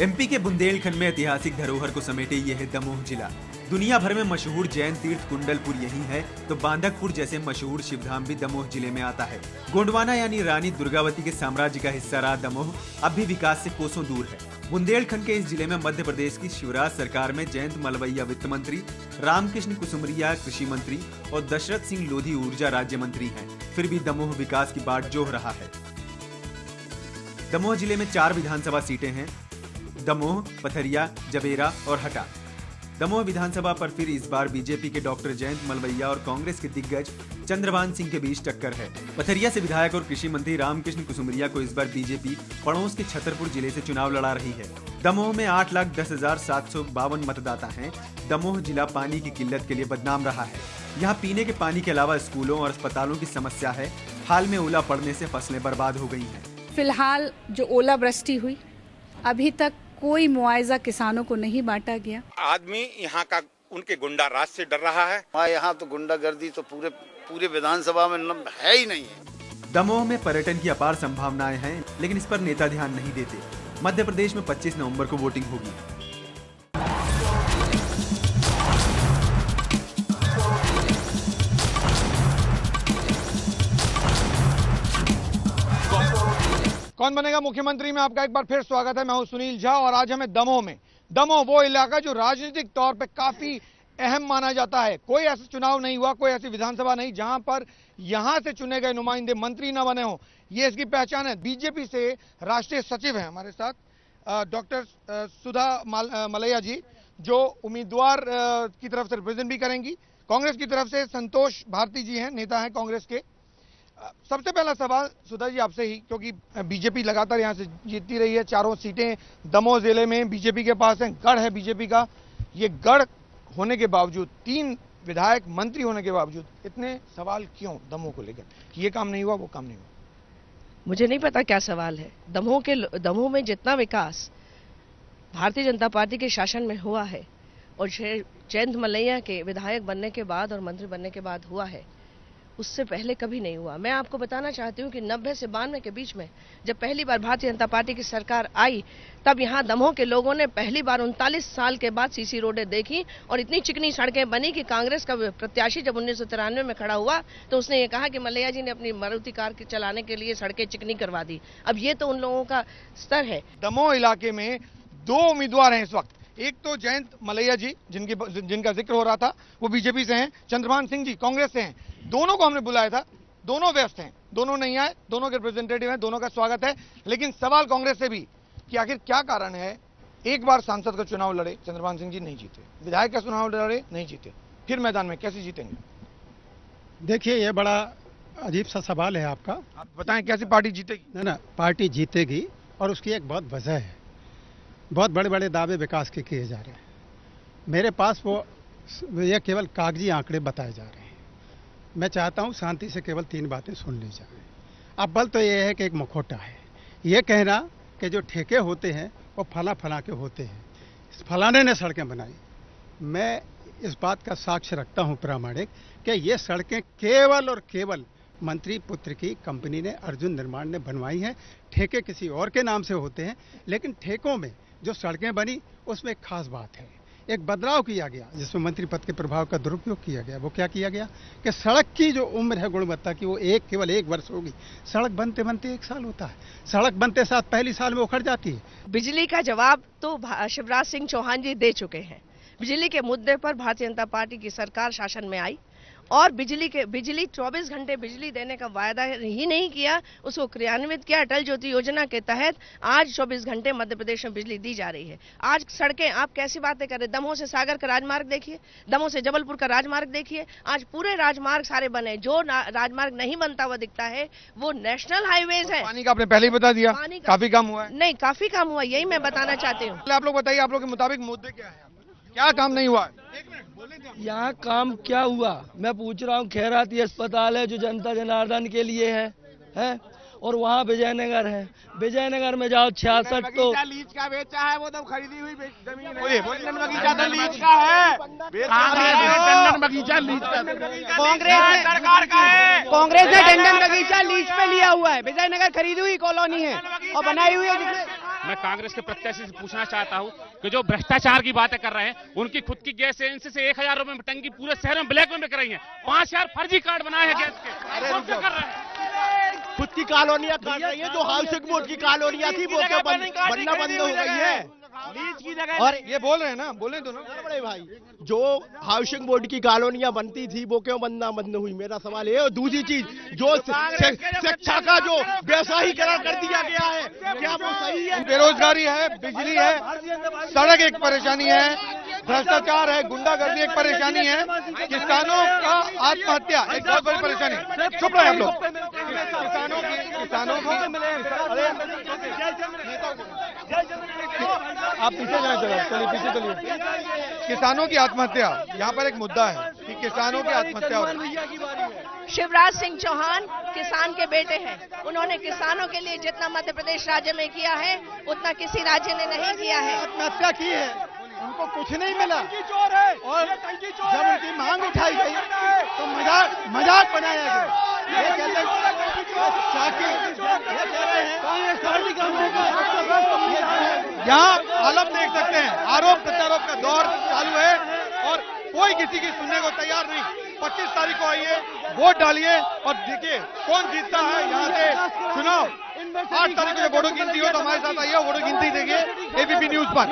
MP के बुंदेलखंड में ऐतिहासिक धरोहर को समेटे ये है दमोह जिला। दुनिया भर में मशहूर जैन तीर्थ कुंडलपुर यही है, तो बांधकपुर जैसे मशहूर शिवधाम भी दमोह जिले में आता है। गोंडवाना यानी रानी दुर्गावती के साम्राज्य का हिस्सा रहा दमोह अब भी विकास से कोसों दूर है। बुंदेलखंड के इस जिले में मध्य प्रदेश की शिवराज सरकार में जयंत मलवैया वित्त मंत्री, रामकृष्ण कुसुमरिया कृषि मंत्री और दशरथ सिंह लोधी ऊर्जा राज्य मंत्री हैं। फिर भी दमोह विकास की बाट जोह रहा है। दमोह जिले में 4 विधानसभा सीटें हैं, दमोह, पथरिया, जबेरा और हटा। दमोह विधानसभा पर फिर इस बार बीजेपी के डॉक्टर जयंत मलवैया और कांग्रेस के दिग्गज चंद्रभान सिंह के बीच टक्कर है। पथरिया से विधायक और कृषि मंत्री रामकृष्ण कुसुमरिया को इस बार बीजेपी पड़ोस के छतरपुर जिले से चुनाव लड़ा रही है। दमोह में 8,10,752 मतदाता हैं। दमोह जिला पानी की किल्लत के लिए बदनाम रहा है। यहाँ पीने के पानी के अलावा स्कूलों और अस्पतालों की समस्या है। हाल में ओला पड़ने से फसलें बर्बाद हो गई हैं। फिलहाल जो ओलावृष्टि हुई, अभी तक कोई मुआवजा किसानों को नहीं बांटा गया। आदमी यहाँ का उनके गुंडा राज से डर रहा है। यहाँ तो गुंडागर्दी तो पूरे विधानसभा में है ही नहीं है। दमोह में पर्यटन की अपार संभावनाएं हैं, लेकिन इस पर नेता ध्यान नहीं देते। मध्य प्रदेश में 25 नवंबर को वोटिंग होगी। कौन बनेगा मुख्यमंत्री में आपका एक बार फिर स्वागत है। मैं हूं सुनील झा और आज हमें दमोह में, दमोह वो इलाका जो राजनीतिक तौर पे काफी अहम माना जाता है। कोई ऐसा चुनाव नहीं हुआ, कोई ऐसी विधानसभा नहीं जहां पर यहां से चुने गए नुमाइंदे मंत्री न बने हों। ये इसकी पहचान है। बीजेपी से राष्ट्रीय सचिव हैं हमारे साथ डॉक्टर सुधा मलैया जी, जो उम्मीदवार की तरफ से रिप्रेजेंट भी करेंगी। कांग्रेस की तरफ से संतोष भारती जी हैं, नेता हैं कांग्रेस के। सबसे पहला सवाल सुधा जी आपसे ही, क्योंकि बीजेपी लगातार यहां से जीतती रही है। 4 सीटें दमोह जिले में बीजेपी के पास हैं। गढ़ है बीजेपी का। ये गढ़ होने के बावजूद, 3 विधायक मंत्री होने के बावजूद इतने सवाल क्यों दमोह को लेकर कि ये काम नहीं हुआ, वो काम नहीं हुआ? मुझे नहीं पता क्या सवाल है। दमोह में जितना विकास भारतीय जनता पार्टी के शासन में हुआ है और जयंत मलैया के विधायक बनने के बाद और मंत्री बनने के बाद हुआ है, उससे पहले कभी नहीं हुआ। मैं आपको बताना चाहती हूँ कि 90 से 92 के बीच में जब पहली बार भारतीय जनता पार्टी की सरकार आई, तब यहाँ दमोह के लोगों ने पहली बार 39 साल के बाद सीसी रोडें देखी और इतनी चिकनी सड़कें बनी कि कांग्रेस का प्रत्याशी जब 1993 में खड़ा हुआ तो उसने ये कहा कि मलैया जी ने अपनी मारुति कार चलाने के लिए सड़कें चिकनी करवा दी। अब ये तो उन लोगों का स्तर है। दमोह इलाके में 2 उम्मीदवार हैं इस वक्त। एक तो जयंत मलैया जी जिनका जिक्र हो रहा था, वो बीजेपी से हैं। चंद्रभान सिंह जी कांग्रेस से हैं। दोनों को हमने बुलाया था, दोनों व्यस्त हैं, दोनों नहीं आए, दोनों के रिप्रेजेंटेटिव हैं, दोनों का स्वागत है। लेकिन सवाल कांग्रेस से भी कि आखिर क्या कारण है, एक बार सांसद का चुनाव लड़े चंद्रभान सिंह जी, नहीं जीते। विधायक का चुनाव लड़े, नहीं जीते, फिर मैदान में कैसे जीतेंगे? देखिए, ये बड़ा अजीब सा सवाल है आपका। आप बताएं कैसी पार्टी जीतेगी? ना पार्टी जीतेगी, और उसकी एक बहुत वजह है। बहुत बड़े बड़े दावे विकास के किए जा रहे हैं। मेरे पास ये केवल कागजी आंकड़े बताए जा रहे हैं। मैं चाहता हूं शांति से केवल 3 बातें सुन ली जाए। अब बल तो ये है कि एक मुखौटा है। ये कहना कि जो ठेके होते हैं वो फला के होते हैं, फलाने ने सड़कें बनाई। मैं इस बात का साक्ष्य रखता हूं प्रामाणिक कि ये सड़कें केवल और केवल मंत्री पुत्र की कंपनी ने, अर्जुन निर्माण ने बनवाई हैं। ठेके किसी और के नाम से होते हैं, लेकिन ठेकों में जो सड़कें बनी उसमें एक खास बात है। एक बदलाव किया गया जिसमें मंत्री पद के प्रभाव का दुरुपयोग किया गया। वो क्या किया गया कि सड़क की जो उम्र है गुणवत्ता की, वो केवल 1 वर्ष होगी। सड़क बनते बनते 1 साल होता है। सड़क बनते साथ पहली साल में उखड़ जाती है। बिजली का जवाब तो शिवराज सिंह चौहान जी दे चुके हैं। बिजली के मुद्दे पर भारतीय जनता पार्टी की सरकार शासन में आई और बिजली 24 घंटे बिजली देने का वायदा ही नहीं किया, उसको क्रियान्वित किया। अटल ज्योति योजना के तहत आज 24 घंटे मध्य प्रदेश में बिजली दी जा रही है। आज सड़कें, आप कैसी बातें कर रहे हैं? दमोह से सागर का राजमार्ग देखिए, दमोह से जबलपुर का राजमार्ग देखिए। आज पूरे राजमार्ग सारे बने। जो राजमार्ग नहीं बनता हुआ दिखता है वो नेशनल हाईवेज है। पानी का आपने पहले ही बता दिया, काफी कम हुआ है। नहीं, काफी कम हुआ, यही मैं बताना चाहती हूँ। आप लोग बताइए, आप लोग के मुताबिक मुद्दे क्या है? क्या काम नहीं हुआ? यहाँ काम क्या हुआ मैं पूछ रहा हूँ। खैराती अस्पताल है जो जनता जनार्दन के लिए है और वहाँ विजयनगर है। विजयनगर में जाओ 66 तो लीज का बेचा है, वो तो खरीदी हुई जमीन है। टंडन बगीचा तो लीज का है। टंडन बगीचा लीज का कांग्रेस सरकार का है। कांग्रेस ने टंडन बगीचा लीज पे लिया हुआ है। विजयनगर खरीदी हुई कॉलोनी है और बनाई हुई है। मैं कांग्रेस के प्रत्याशी से पूछना चाहता हूं कि जो भ्रष्टाचार की बातें कर रहे हैं, उनकी खुद की गैस एजेंसी से 1000 रुपए में टंकी पूरे शहर में ब्लैक में बिक रही है। 5000 फर्जी कार्ड बनाए हैं गैस के, कौन से कर रहे हैं? खुद की कॉलोनियां काट रही है। जो हाउसिंग बोर्ड की कॉलोनियां थी वो बनना बंद हो गई है। लीज की जगह और ये बोल रहे हैं ना, बोले तो ना बड़े भाई, जो हाउसिंग बोर्ड की कॉलोनियां बनती थी वो क्यों बंद हुई, मेरा सवाल है। और दूसरी चीज, जो शिक्षा का जो व्यवसायीकरण कर दिया गया है, क्या वो सही है? बेरोजगारी है, बिजली है, सड़क एक परेशानी है, भ्रष्टाचार है, गुंडागर्दी एक परेशानी है, किसानों का आत्महत्या एक बहुत बड़ी परेशानी है। चुप रहे आप लोग। किसानों की आप पीछे जाए, चलिए पीछे चलिए। किसानों की आत्महत्या यहाँ पर एक मुद्दा है कि किसानों की आत्महत्या हो रही है। शिवराज सिंह चौहान किसान के बेटे हैं। उन्होंने किसानों के लिए जितना मध्य प्रदेश राज्य में किया है उतना किसी राज्य ने नहीं किया है। आत्महत्या की है, उनको कुछ नहीं मिला और जब उनकी मांग उठाई गई तो मजाक बनाया गया। ये कहते हैं यहाँ आलम देख सकते हैं, आरोप प्रत्यारोप का दौर चालू है और कोई किसी की सुनने को तैयार नहीं। 25 तारीख को आइए, वोट डालिए और देखिए कौन जीतता है यहाँ से चुनाव। 8 तारीख को जब वोटों गिनती हो तो हमारे साथ आइए, वोटों गिनती देखिए एबीपी न्यूज पर।